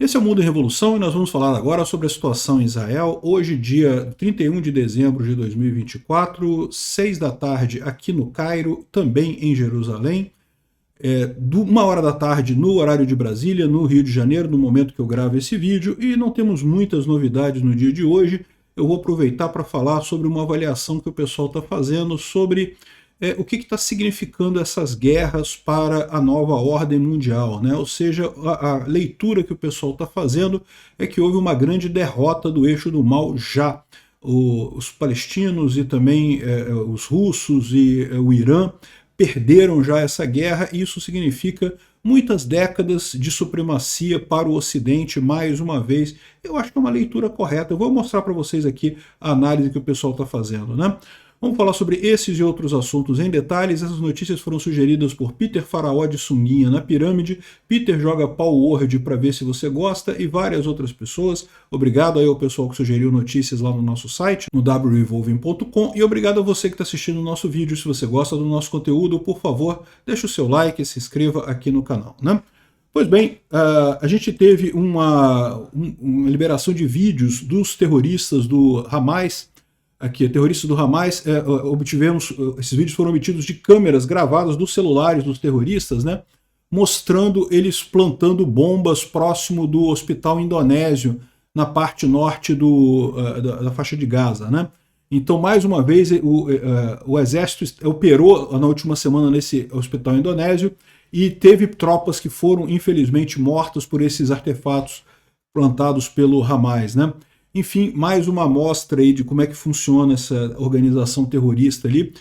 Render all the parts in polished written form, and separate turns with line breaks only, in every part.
Esse é o Mundo em Revolução e nós vamos falar agora sobre a situação em Israel. Hoje, dia 31 de dezembro de 2024, 6 da tarde aqui no Cairo, também em Jerusalém. 1 hora da tarde no horário de Brasília, no Rio de Janeiro, no momento que eu gravo esse vídeo. E não temos muitas novidades no dia de hoje. Eu vou aproveitar para falar sobre uma avaliação que o pessoal está fazendo sobre o que está significando essas guerras para a nova ordem mundial, né? Ou seja, a leitura que o pessoal está fazendo é que houve uma grande derrota do eixo do mal já. Os palestinos e também os russos e o Irã perderam já essa guerra, e isso significa muitas décadas de supremacia para o Ocidente, mais uma vez. Eu acho que é uma leitura correta. Eu vou mostrar para vocês aqui a análise que o pessoal está fazendo, né? Vamos falar sobre esses e outros assuntos em detalhes. Essas notícias foram sugeridas por Peter Faraó de Sunguinha na Pirâmide, Peter joga Pau Word para ver se você gosta e várias outras pessoas. Obrigado aí ao pessoal que sugeriu notícias lá no nosso site, no wrevolving.com, e obrigado a você que está assistindo o nosso vídeo. Se você gosta do nosso conteúdo, por favor, deixe o seu like e se inscreva aqui no canal, né? Pois bem, a gente teve uma liberação de vídeos dos terroristas do Hamas. Aqui, terroristas do Hamas, esses vídeos foram obtidos de câmeras gravadas dos celulares dos terroristas, né, mostrando eles plantando bombas próximo do hospital indonésio, na parte norte da faixa de Gaza, né. Então, mais uma vez, o exército operou na última semana nesse hospital indonésio e teve tropas que foram, infelizmente, mortas por esses artefatos plantados pelo Hamas, né. Enfim, mais uma amostra aí de como é que funciona essa organização terrorista ali.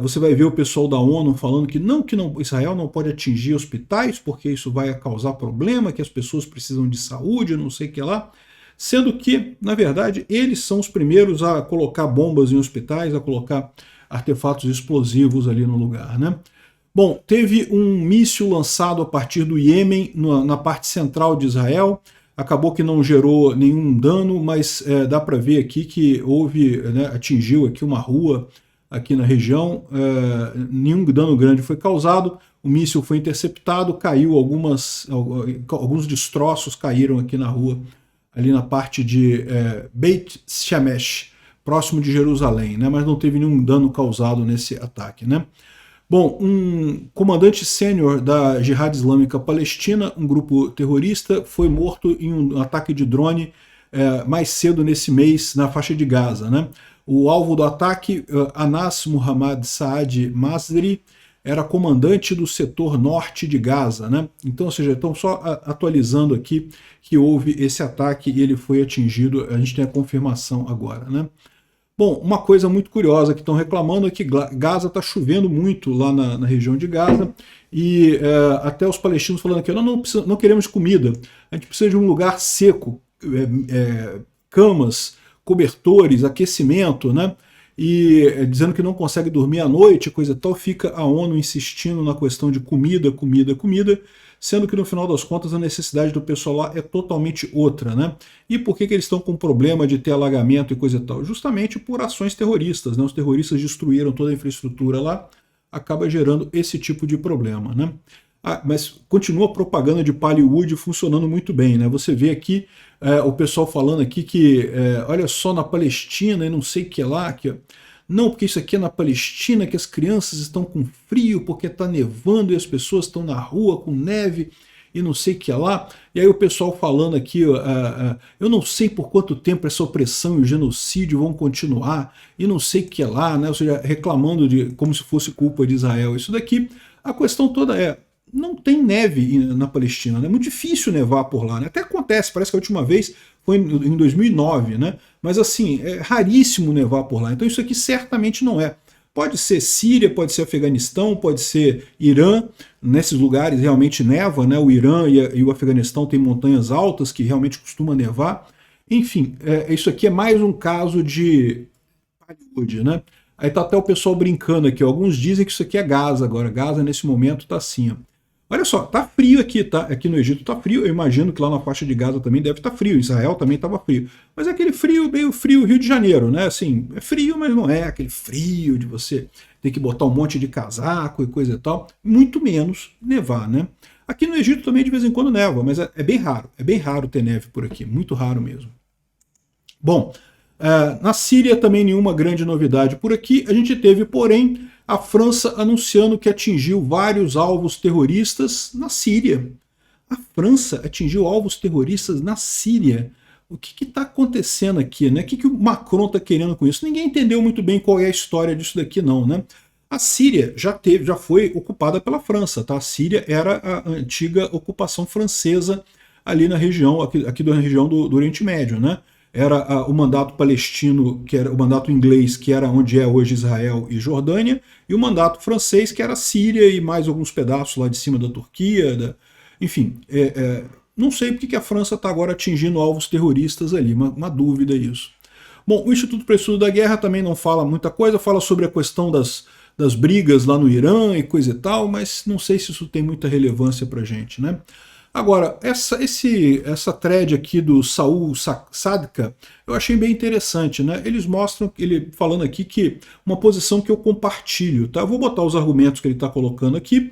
Você vai ver o pessoal da ONU falando que Israel não pode atingir hospitais porque isso vai causar problema, que as pessoas precisam de saúde, não sei o que lá. Sendo que, na verdade, eles são os primeiros a colocar bombas em hospitais, a colocar artefatos explosivos ali no lugar, né? Bom, teve um míssil lançado a partir do Iêmen, na parte central de Israel. Acabou que não gerou nenhum dano, mas dá para ver aqui que houve, né, atingiu aqui uma rua aqui na região, nenhum dano grande foi causado, o míssil foi interceptado, caiu alguns destroços caíram aqui na rua, ali na parte de Beit Shemesh, próximo de Jerusalém, né, mas não teve nenhum dano causado nesse ataque, né. Bom, um comandante sênior da Jihad Islâmica Palestina, um grupo terrorista, foi morto em um ataque de drone mais cedo nesse mês na faixa de Gaza, né? O alvo do ataque, Anas Muhammad Saad Masri, era comandante do setor norte de Gaza, né? Então, ou seja, estão só atualizando aqui que houve esse ataque e ele foi atingido, a gente tem a confirmação agora, né? Bom, uma coisa muito curiosa que estão reclamando é que Gaza está chovendo muito lá na região de Gaza, e até os palestinos falando que não queremos comida, a gente precisa de um lugar seco, camas, cobertores, aquecimento, né? E dizendo que não consegue dormir à noite, coisa tal, fica a ONU insistindo na questão de comida, sendo que no final das contas a necessidade do pessoal lá é totalmente outra, né? E por que eles estão com problema de ter alagamento e coisa e tal? Justamente por ações terroristas, né? Os terroristas destruíram toda a infraestrutura lá, acaba gerando esse tipo de problema, né? Mas continua a propaganda de Hollywood funcionando muito bem, né? Você vê aqui o pessoal falando aqui que, olha só, na Palestina e não sei o que lá, não, porque isso aqui é na Palestina, que as crianças estão com frio, porque está nevando e as pessoas estão na rua com neve e não sei o que lá. E aí o pessoal falando aqui, eu não sei por quanto tempo essa opressão e o genocídio vão continuar e não sei o que lá, né? Ou seja, reclamando como se fosse culpa de Israel. Isso daqui, a questão toda não tem neve na Palestina, né? É muito difícil nevar por lá, né? Até acontece, parece que a última vez foi em 2009, né? Mas assim, é raríssimo nevar por lá, então isso aqui certamente não é. Pode ser Síria, pode ser Afeganistão, pode ser Irã, nesses lugares realmente neva, né? O Irã e o Afeganistão têm montanhas altas que realmente costuma nevar. Enfim, isso aqui é mais um caso de Hollywood, né? Aí tá até o pessoal brincando aqui, ó. Alguns dizem que isso aqui é Gaza agora, Gaza nesse momento tá assim, ó. Olha só, tá frio aqui, tá? Aqui no Egito tá frio, eu imagino que lá na faixa de Gaza também deve estar frio, Israel também estava frio. Mas é aquele frio, meio frio Rio de Janeiro, né? Assim, é frio, mas não é aquele frio de você ter que botar um monte de casaco e coisa e tal. Muito menos nevar, né? Aqui no Egito também de vez em quando neva, mas é bem raro ter neve por aqui, muito raro mesmo. Bom, na Síria também nenhuma grande novidade por aqui. A gente teve, porém, a França anunciando que atingiu vários alvos terroristas na Síria. A França atingiu alvos terroristas na Síria. O que está acontecendo aqui, né? O que o Macron está querendo com isso? Ninguém entendeu muito bem qual é a história disso daqui, não, né? A Síria já foi ocupada pela França, tá? A Síria era a antiga ocupação francesa ali na região, aqui da região do Oriente Médio, né? Era o mandato palestino, que era o mandato inglês, que era onde é hoje Israel e Jordânia, e o mandato francês, que era a Síria e mais alguns pedaços lá de cima da Turquia, enfim, não sei porque que a França está agora atingindo alvos terroristas ali, uma dúvida isso. Bom, o Instituto para o Estudo da Guerra também não fala muita coisa, fala sobre a questão das brigas lá no Irã e coisa e tal, mas não sei se isso tem muita relevância para a gente, né? Agora, essa thread aqui do Saul Sadka, eu achei bem interessante, né? Eles mostram, ele falando aqui que uma posição que eu compartilho, tá? Eu vou botar os argumentos que ele está colocando aqui,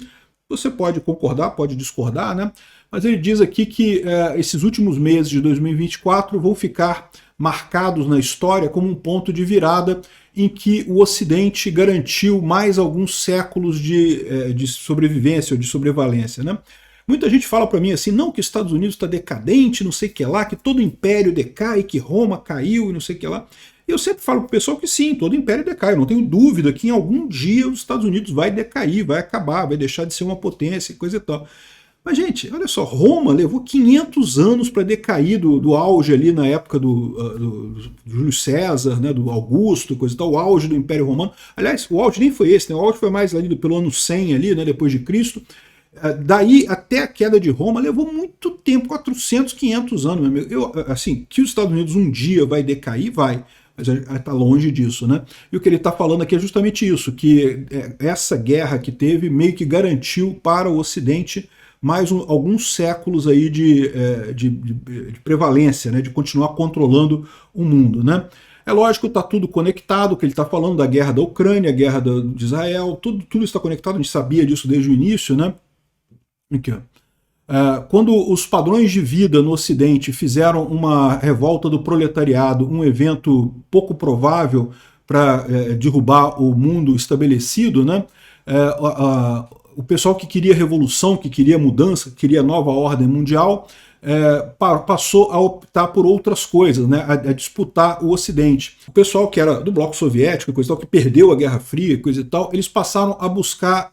você pode concordar, pode discordar, né? Mas ele diz aqui que esses últimos meses de 2024 vão ficar marcados na história como um ponto de virada em que o Ocidente garantiu mais alguns séculos de sobrevivência ou de sobrevalência, né? Muita gente fala para mim assim, não, que os Estados Unidos está decadente, não sei o que lá, que todo o império decai, que Roma caiu e não sei o que lá. E eu sempre falo para o pessoal que sim, todo império decai, eu não tenho dúvida que em algum dia os Estados Unidos vai decair, vai acabar, vai deixar de ser uma potência e coisa e tal. Mas, gente, olha só, Roma levou 500 anos para decair do auge ali na época do Júlio César, né, do Augusto, coisa e tal, o auge do Império Romano. Aliás, o auge nem foi esse, né, o auge foi mais ali pelo ano 100, ali, né, depois de Cristo. Daí até a queda de Roma levou muito tempo, 400, 500 anos. Meu amigo. Assim, que os Estados Unidos um dia vai decair, vai, mas está longe disso, né? E o que ele está falando aqui é justamente isso, que essa guerra que teve meio que garantiu para o Ocidente mais alguns séculos aí de prevalência, né? De continuar controlando o mundo, né? É lógico, está tudo conectado, o que ele está falando da guerra da Ucrânia, a guerra de Israel, tudo está conectado, a gente sabia disso desde o início, né? Aqui, quando os padrões de vida no Ocidente fizeram uma revolta do proletariado, um evento pouco provável para derrubar o mundo estabelecido, né? O pessoal que queria revolução, que queria mudança, que queria nova ordem mundial, passou a optar por outras coisas, né, a disputar o Ocidente. O pessoal que era do bloco soviético, coisa e tal, que perdeu a Guerra Fria, coisa e tal, eles passaram a buscar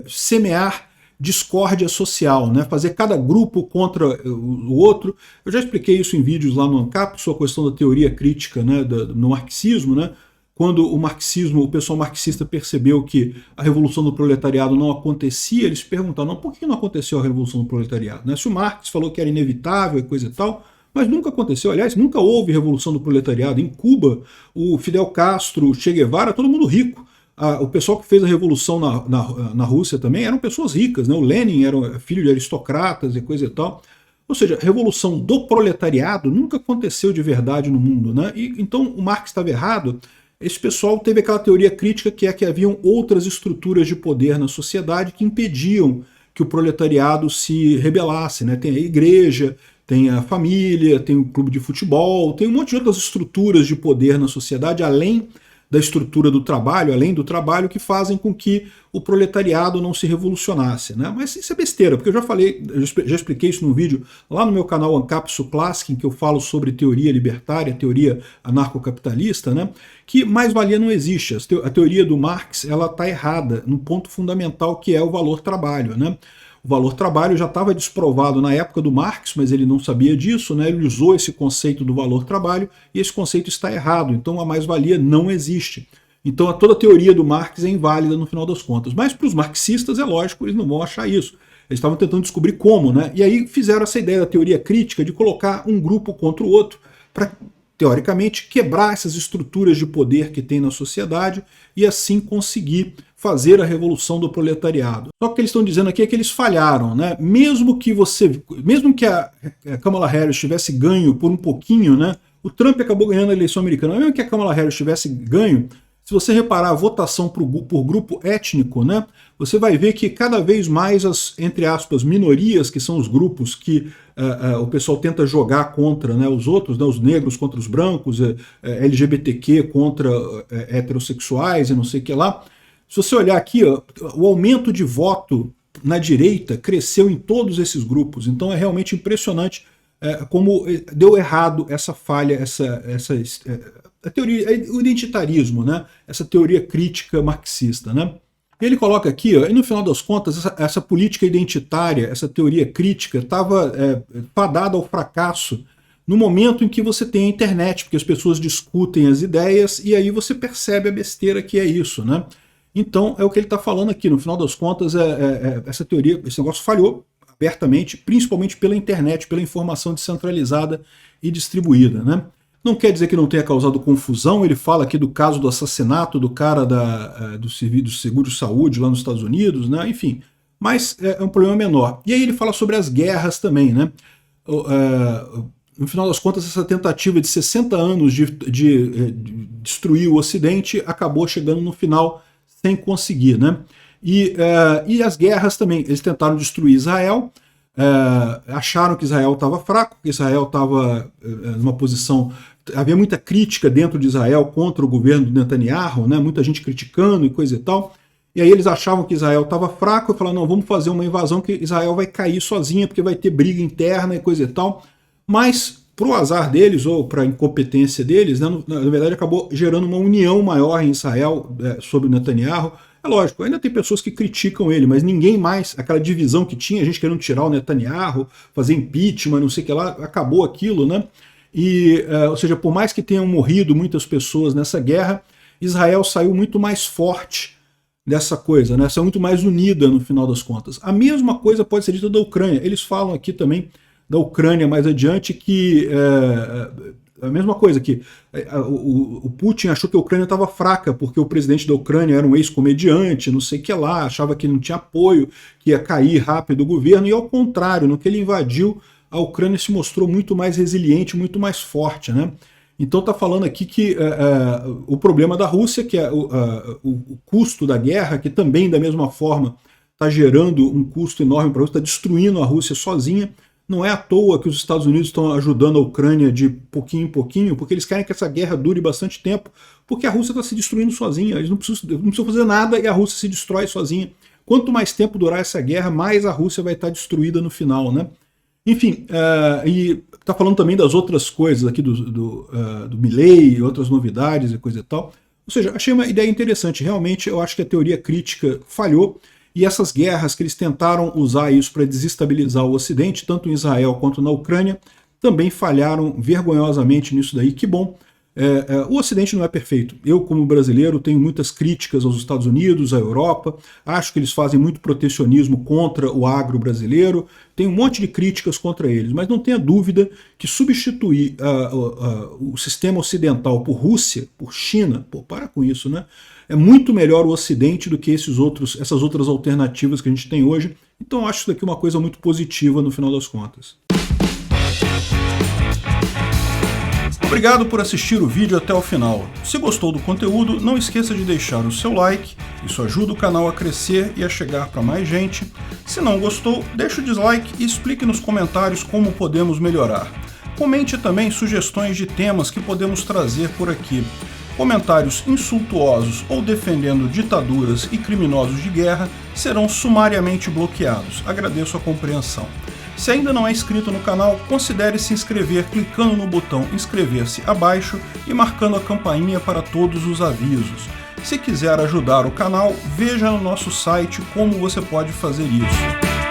semear discórdia social, né? Fazer cada grupo contra o outro. Eu já expliquei isso em vídeos lá no ANCAP, sobre a questão da teoria crítica, né, no marxismo, né? Quando o pessoal marxista percebeu que a revolução do proletariado não acontecia, eles se perguntaram, não, por que não aconteceu a revolução do proletariado? Né? Se o Marx falou que era inevitável e coisa e tal, mas nunca aconteceu. Aliás, nunca houve revolução do proletariado. Em Cuba, o Fidel Castro, o Che Guevara, todo mundo rico. O pessoal que fez a revolução na Rússia também eram pessoas ricas, né? O Lenin era filho de aristocratas e coisa e tal. Ou seja, a revolução do proletariado nunca aconteceu de verdade no mundo, né? Então o Marx estava errado. Esse pessoal teve aquela teoria crítica que é que haviam outras estruturas de poder na sociedade que impediam que o proletariado se rebelasse, né? Tem a igreja, tem a família, tem o clube de futebol, tem um monte de outras estruturas de poder na sociedade, além da estrutura do trabalho, além do trabalho, que fazem com que o proletariado não se revolucionasse, né? Mas isso é besteira, porque eu já expliquei isso num vídeo lá no meu canal ANCAP Classic, em que eu falo sobre teoria libertária, teoria anarcocapitalista, né? Que mais-valia não existe. A teoria do Marx, ela está errada no ponto fundamental, que é o valor trabalho, né? O valor trabalho já estava desprovado na época do Marx, mas ele não sabia disso, né? Ele usou esse conceito do valor trabalho e esse conceito está errado, então a mais-valia não existe. Então toda a teoria do Marx é inválida no final das contas. Mas para os marxistas, é lógico, eles não vão achar isso. Eles estavam tentando descobrir como, né? E aí fizeram essa ideia da teoria crítica de colocar um grupo contra o outro para, teoricamente, quebrar essas estruturas de poder que tem na sociedade e assim conseguir fazer a revolução do proletariado. Só que o que eles estão dizendo aqui é que eles falharam, né? Mesmo que a Kamala Harris tivesse ganho por um pouquinho, né? O Trump acabou ganhando a eleição americana. Mesmo que a Kamala Harris tivesse ganho, se você reparar a votação por grupo étnico, né, você vai ver que cada vez mais as, entre aspas, minorias, que são os grupos que o pessoal tenta jogar contra, né, os outros, né, os negros contra os brancos, LGBTQ contra heterossexuais e não sei o que lá. Se você olhar aqui, ó, o aumento de voto na direita cresceu em todos esses grupos, então é realmente impressionante como deu errado essa falha, a teoria, o identitarismo, né? Essa teoria crítica marxista, né? Ele coloca aqui, ó, e no final das contas, essa política identitária, essa teoria crítica, estava fadada ao fracasso no momento em que você tem a internet, porque as pessoas discutem as ideias e aí você percebe a besteira que é isso, né? Então, é o que ele está falando aqui, no final das contas, essa teoria, esse negócio falhou abertamente, principalmente pela internet, pela informação descentralizada e distribuída, né? Não quer dizer que não tenha causado confusão, ele fala aqui do caso do assassinato do cara do seguro-saúde lá nos Estados Unidos, né? Enfim, mas é um problema menor. E aí ele fala sobre as guerras também, né? No final das contas, essa tentativa de 60 anos de destruir o Ocidente acabou chegando no final sem conseguir, né? E as guerras também, eles tentaram destruir Israel, acharam que Israel estava fraco, que Israel estava numa posição... Havia muita crítica dentro de Israel contra o governo do Netanyahu, né? Muita gente criticando e coisa e tal. E aí eles achavam que Israel estava fraco e falaram, não, vamos fazer uma invasão que Israel vai cair sozinha porque vai ter briga interna e coisa e tal. Mas, para o azar deles, ou para a incompetência deles, né, na verdade acabou gerando uma união maior em Israel sobre o Netanyahu. É lógico, ainda tem pessoas que criticam ele, mas ninguém mais, aquela divisão que tinha, a gente querendo tirar o Netanyahu, fazer impeachment, não sei o que lá, acabou aquilo, né? Ou seja, por mais que tenham morrido muitas pessoas nessa guerra, Israel saiu muito mais forte dessa coisa, né? Saiu muito mais unida no final das contas. A mesma coisa pode ser dita da Ucrânia. Eles falam aqui também da Ucrânia mais adiante que a mesma coisa, que o Putin achou que a Ucrânia estava fraca porque o presidente da Ucrânia era um ex-comediante, não sei o que lá, achava que não tinha apoio, que ia cair rápido o governo, e ao contrário, no que ele invadiu, a Ucrânia se mostrou muito mais resiliente, muito mais forte, né? Então está falando aqui que o problema da Rússia, que é o custo da guerra, que também da mesma forma está gerando um custo enorme para a Rússia, está destruindo a Rússia sozinha. Não é à toa que os Estados Unidos estão ajudando a Ucrânia de pouquinho em pouquinho, porque eles querem que essa guerra dure bastante tempo, porque a Rússia está se destruindo sozinha, eles não precisam fazer nada e a Rússia se destrói sozinha. Quanto mais tempo durar essa guerra, mais a Rússia vai estar destruída no final, né? Enfim, e está falando também das outras coisas aqui do Milley, outras novidades e coisa e tal. Ou seja, achei uma ideia interessante. Realmente, eu acho que a teoria crítica falhou, e essas guerras que eles tentaram usar isso para desestabilizar o Ocidente, tanto em Israel quanto na Ucrânia, também falharam vergonhosamente nisso daí. Que bom. O Ocidente não é perfeito. Eu, como brasileiro, tenho muitas críticas aos Estados Unidos, à Europa. Acho que eles fazem muito protecionismo contra o agro brasileiro. Tenho um monte de críticas contra eles. Mas não tenha dúvida que substituir o sistema ocidental por Rússia, por China, pô, para com isso, né? É muito melhor o Ocidente do que essas outras alternativas que a gente tem hoje. Então acho isso daqui uma coisa muito positiva no final das contas. Obrigado por assistir o vídeo até o final. Se gostou do conteúdo, não esqueça de deixar o seu like, isso ajuda o canal a crescer e a chegar para mais gente. Se não gostou, deixe o dislike e explique nos comentários como podemos melhorar. Comente também sugestões de temas que podemos trazer por aqui. Comentários insultuosos ou defendendo ditaduras e criminosos de guerra serão sumariamente bloqueados. Agradeço a compreensão. Se ainda não é inscrito no canal, considere se inscrever clicando no botão inscrever-se abaixo e marcando a campainha para todos os avisos. Se quiser ajudar o canal, veja no nosso site como você pode fazer isso.